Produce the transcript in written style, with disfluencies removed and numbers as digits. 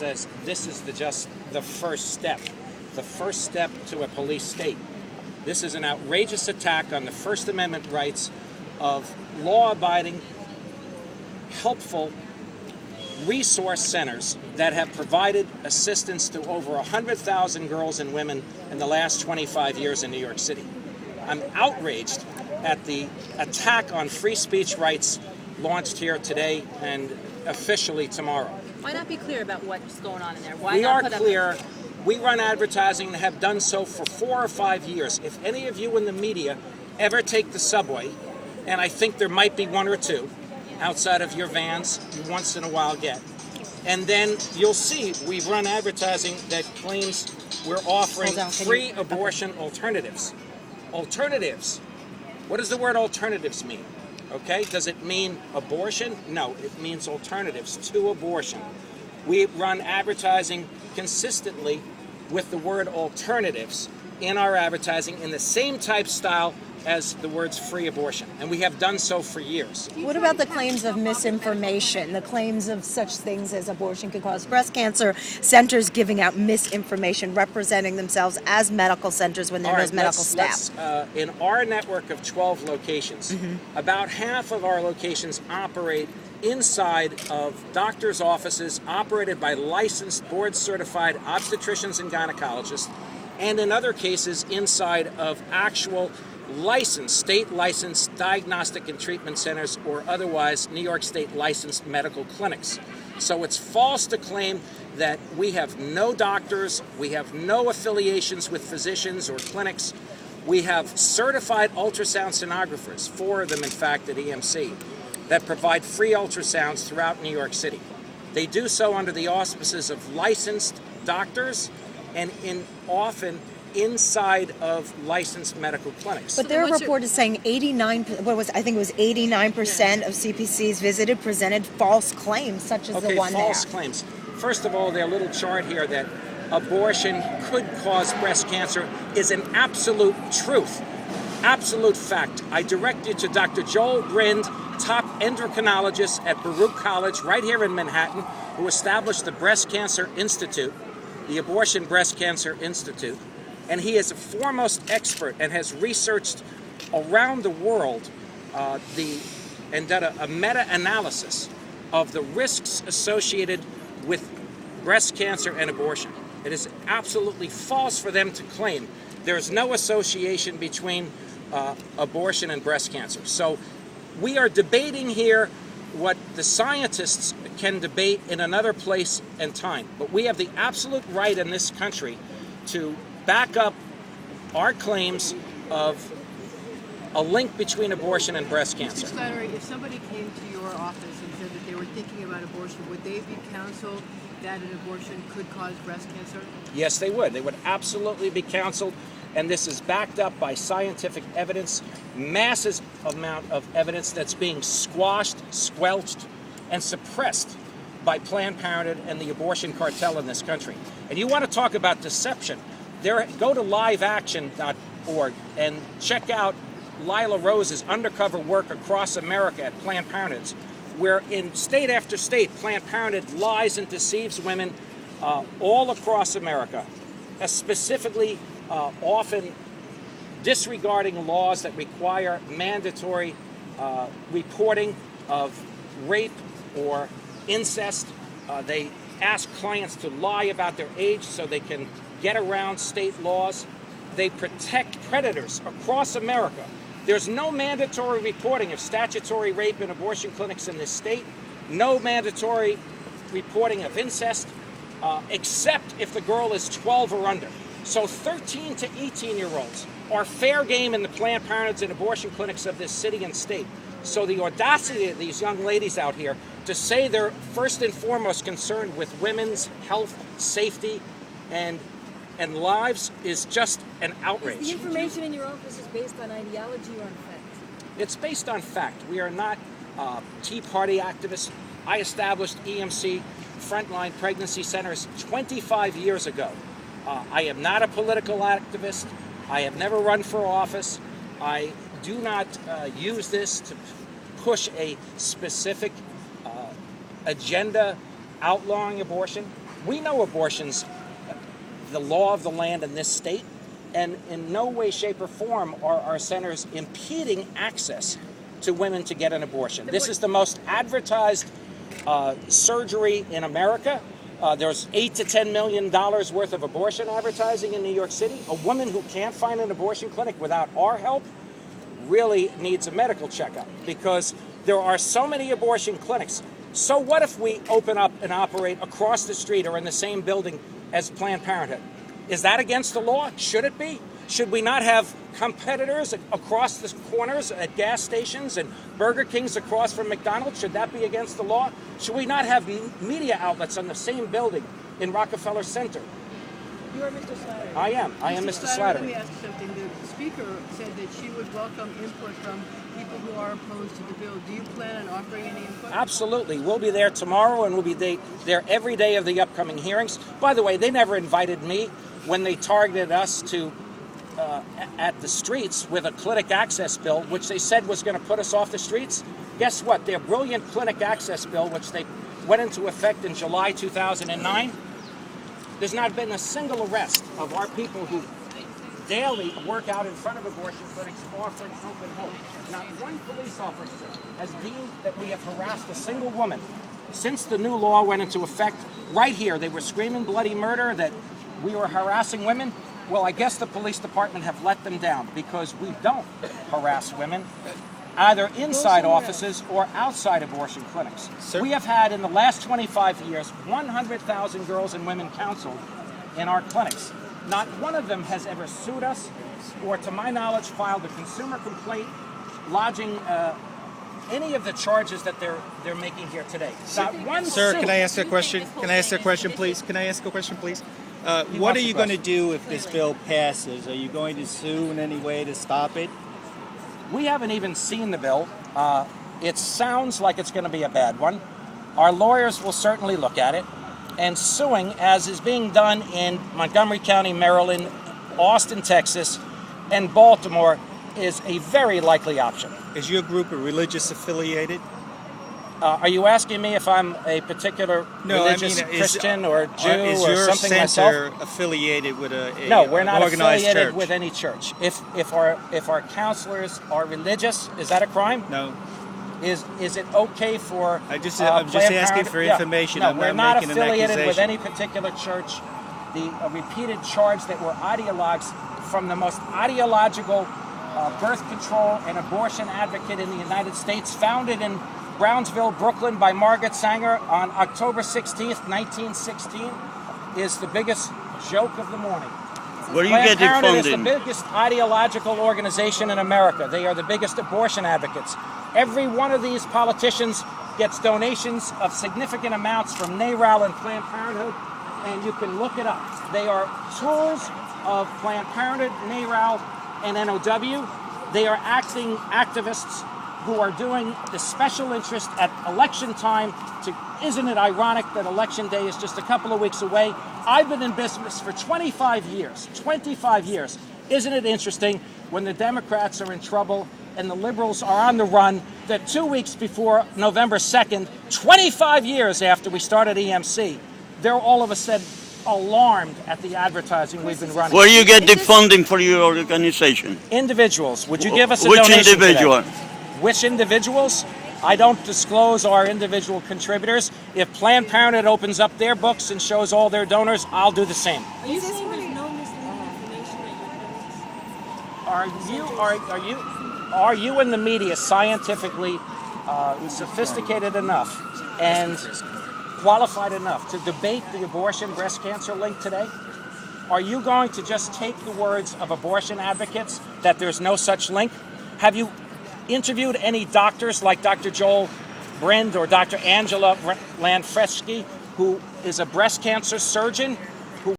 says this is just the first step to a police state. This is an outrageous attack on the First Amendment rights of law-abiding, helpful resource centers that have provided assistance to over 100,000 girls and women in the last 25 years in New York City. I'm outraged at the attack on free speech rights launched here today and officially tomorrow. Why not be clear about what's going on in there? Why we not are put clear. We run advertising and have done so for 4 or 5 years. If any of you in the media ever take the subway, and I think there might be 1 or 2 outside of your vans, you once in a while get, and then you'll see we run advertising that claims we're offering free abortion alternatives. Alternatives. What does the word alternatives mean? Okay, does it mean abortion? No, it means alternatives to abortion. We run advertising consistently with the word alternatives in our advertising in the same type style as the words free abortion, and we have done so for years. What about the claims of misinformation, the claims of such things as abortion could cause breast cancer, centers giving out misinformation, representing themselves as medical centers when there's medical staff? In our network of 12 locations, about half of our locations operate inside of doctors' offices operated by licensed, board-certified obstetricians and gynecologists, and in other cases inside of actual licensed, state-licensed diagnostic and treatment centers or otherwise New York State licensed medical clinics. So it's false to claim that we have no doctors, we have no affiliations with physicians or clinics. We have certified ultrasound sonographers, 4 of them in fact at EMC, that provide free ultrasounds throughout New York City. They do so under the auspices of licensed doctors and often inside of licensed medical clinics. But their report is saying 89%, I think it was 89% of CPCs visited presented false claims, such as the one false claims. First of all, their little chart here that abortion could cause breast cancer is an absolute truth, absolute fact. I direct you to Dr. Joel Brind, top endocrinologist at Baruch College right here in Manhattan, who established the Breast Cancer Institute, the Abortion Breast Cancer Institute. And he is a foremost expert and has researched around the world and done a meta-analysis of the risks associated with breast cancer and abortion. It is absolutely false for them to claim there is no association between abortion and breast cancer. So we are debating here what the scientists can debate in another place and time. But we have the absolute right in this country to back up our claims of a link between abortion and breast cancer. Mr. Slattery, if somebody came to your office and said that they were thinking about abortion, would they be counseled that an abortion could cause breast cancer? Yes, they would. They would absolutely be counseled, and this is backed up by scientific evidence, massive amount of evidence that's being squashed, squelched, and suppressed by Planned Parenthood and the abortion cartel in this country. And you want to talk about deception? Go to liveaction.org and check out Lila Rose's undercover work across America at Planned Parenthood, where in state after state, Planned Parenthood lies and deceives women all across America, specifically often disregarding laws that require mandatory reporting of rape or incest. They ask clients to lie about their age so they can get around state laws. They protect predators across America. There's no mandatory reporting of statutory rape in abortion clinics in this state, no mandatory reporting of incest, except if the girl is 12 or under. So 13 to 18-year-olds are fair game in the Planned Parenthoods and abortion clinics of this city and state. So the audacity of these young ladies out here to say they're first and foremost concerned with women's health, safety, and lives is just an outrage. The information in your office is based on ideology or on fact? It's based on fact. We are not Tea Party activists. I established EMC Frontline Pregnancy Centers 25 years ago. I am not a political activist. I have never run for office. I do not use this to push a specific agenda outlawing abortion. We know abortion's the law of the land in this state, and in no way, shape, or form are our centers impeding access to women to get an abortion. This is the most advertised surgery in America. There's $8 to $10 million worth of abortion advertising in New York City. A woman who can't find an abortion clinic without our help really needs a medical checkup, because there are so many abortion clinics. So what if we open up and operate across the street or in the same building as Planned Parenthood? Is that against the law? Should it be? Should we not have competitors across the corners at gas stations and Burger Kings across from McDonald's? Should that be against the law? Should we not have media outlets on the same building in Rockefeller Center? You are Mr. Slattery. I am Mr. Let me Slattery. ask you something. The speaker said that she would welcome input from people who are opposed to the bill. Do you plan on offering any input? Absolutely. We'll be there tomorrow, and we'll be there every day of the upcoming hearings. By the way, they never invited me when they targeted us to at the streets with a clinic access bill, which they said was going to put us off the streets. Guess what? Their brilliant clinic access bill, which they went into effect in July 2009, there's not been a single arrest of our people who daily work out in front of abortion clinics offering open hope. Not one police officer has deemed that we have harassed a single woman. Since the new law went into effect, right here, they were screaming bloody murder, that we were harassing women. Well, I guess the police department have let them down, because we don't harass women, either inside offices or outside abortion clinics. Sir? We have had, in the last 25 years, 100,000 girls and women counseled in our clinics. Not one of them has ever sued us or, to my knowledge, filed a consumer complaint lodging any of the charges that they're making here today. Not one Sir, suit. can I ask a question? Can I ask a question, please? Can I ask a question, please? What are you going to do if this bill passes? Are you going to sue in any way to stop it? We haven't even seen the bill. It sounds like it's going to be a bad one. Our lawyers will certainly look at it. And suing, as is being done in Montgomery County, Maryland, Austin, Texas, and Baltimore, is a very likely option. Is your group a religious affiliated? Are you asking me if I'm a particular religious Christian or Jew is or your something center myself? affiliated with No, we're not organized affiliated church? with any church. If our counselors are religious, is that a crime? No. Is it okay for? I'm just Planned asking Parenthood? for Yeah. information. No, I'm we're not not making an affiliated with accusation. any particular church. The repeated charge that we're ideologues from the most ideological birth control and abortion advocate in the United States, founded in Brownsville, Brooklyn, by Margaret Sanger on October 16th, 1916, is the biggest joke of the morning. Where do you Planned get the Parenthood is funding? the biggest ideological organization in America. They are the biggest abortion advocates. Every one of these politicians gets donations of significant amounts from NARAL and Planned Parenthood, and you can look it up. They are tools of Planned Parenthood, NARAL, and NOW. They are acting activists who are doing the special interest at election time. Isn't it ironic that election day is just a couple of weeks away? I've been in business for 25 years. 25 years. Isn't it interesting when the Democrats are in trouble and the liberals are on the run, that 2 weeks before November 2nd, 25 years after we started EMC, they're all of a sudden alarmed at the advertising we've been running. Where do you get the funding for your organization? Individuals, would you give us a Which donation individual? today? Which individuals? I don't disclose our individual contributors. If Planned Parenthood opens up their books and shows all their donors, I'll do the same. Are you saying there's no misleading information at your clinics? Are you in the media scientifically sophisticated enough and qualified enough to debate the abortion breast cancer link today? Are you going to just take the words of abortion advocates that there's no such link? Have you interviewed any doctors like Dr. Joel Brind or Dr. Angela Lanfreschi, who is a breast cancer surgeon